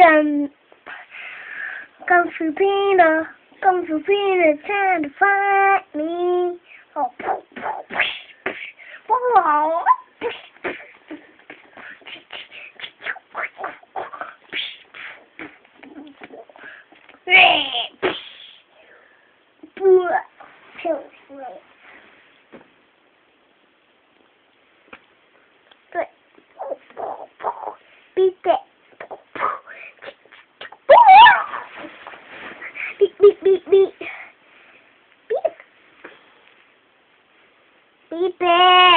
Dum. Kung Fu Panda, Kung Fu Panda trying to find me. Oh, wow. Beat that. Beep, beep, beep, beep. Beep. Beep it.